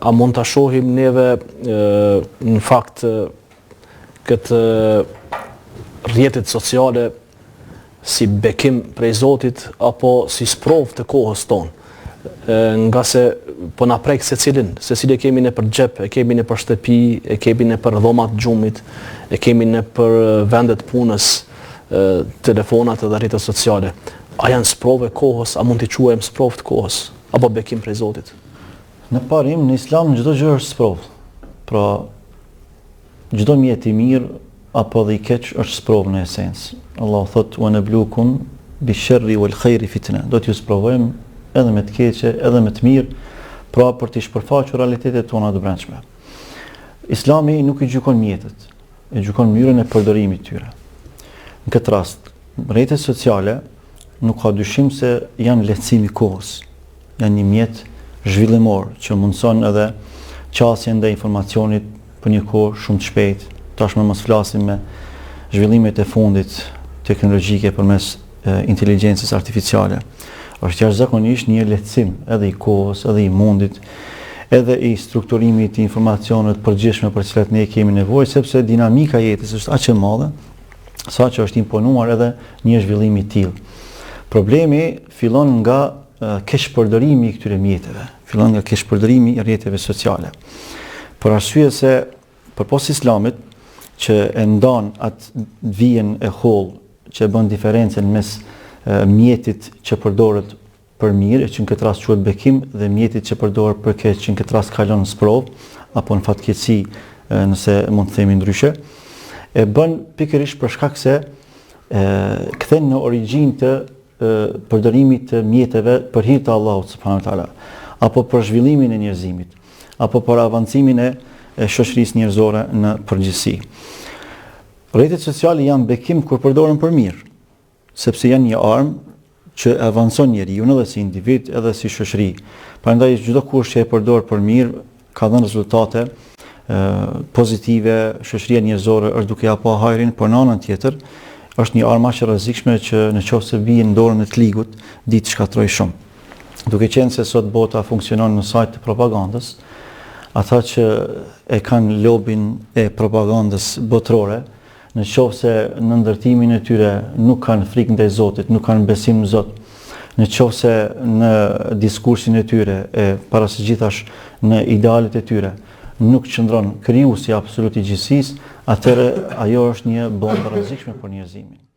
a mund të shohim neve në fakt këtë rrjetet sociale si bekim prej Zotit apo si sprovë të kohës tonë? Nga se po na prek secilin e kemi në për xhep, e kemi në për shtëpi, e kemi në për dhomat gjumit, e kemi në për vendet punës, telefonat dhe rrjetet sociale. A janë sprovë e kohës, a mund t'i quajmë sprovë të kohës, apo bekim prej Zotit? Në parim, në Islam çdo gjë është sprovë. Pra, çdo mjet i mirë apo dhe i keq është sprovë në esencë. Allah thotë: "Wa nabluukum bish-sharri wal-khairi fitna." Do t'ju sprovojmë edhe me të keqe, edhe me të mirë, pra për të shpërfaqur realitetet tona të brendshme. Islami nuk i gjykon mjetet, e gjykon mënyrën e përdorimit të tyre. Në këtë rast, rrjetet sociale nuk ka dyshim se janë lehtësim i kohës, janë një mjet zhvillimor që mundson edhe qasjen dhe informacionit për një kohë shumë të shpejtë. Tashmë mos flasim me zhvillimet e fundit teknologjike përmes inteligjencës artificiale. Është jashtëzakonisht një lehtësim edhe i kohës, edhe i mundit, edhe i strukturimit të informacionet përgjithshme për cilat ne kemi nevojë, sepse dinamika e jetës është aq e madhe sa që është imponuar edhe një zhvillim i tillë. Problemi fillon nga keqpërdorimi i këtyre mjeteve, fillon nga keqpërdorimi i rrjeteve sociale. Për arsye se përpos Islamit që e ndan atë vijën e hollë që e bën diferencën mes mjetit që përdoret për mirë, që në këtë rast quhet bekim, dhe mjetit që përdoret për keq, që në këtë rast kalon në sprovë apo në fatkeqësi, nëse mund të themi ndryshe, e bën pikërisht për shkak se kthen në origjinë të përdorimit të mjeteve për hir të Allahut subhanahu wa taala, apo për zhvillimin e njerëzimit, apo për avancimin e shoqërisë njerëzore në përgjithësi. Rrjetet sociale janë bekim kur përdoren për mirë, sepse janë një armë që avancon njeriu edhe si individ, edhe si shoqëri. Prandaj çdo kush që e përdor për mirë ka dhënë rezultate pozitive, shoqëria njerëzore është duke ia pa hajrin, por në anën tjetër është një armë aq e rrezikshme që nëse vijë në dorën e të ligut, ditë shkatroj shumë. Duke qenë se sot bota funksionon në sajt të propagandës, ata që e kanë lobin e propagandës botërore, në qoftë se në ndërtimin e tyre nuk kanë frikë ndaj Zotit, nuk kanë besim në Zot, në qoftë se në diskursin e tyre e para së gjithash në idealet e tyre nuk qëndron krijuesi absolut i gjithësisë, atëherë ajo është një bombë e rrezikshme për njerëzimin.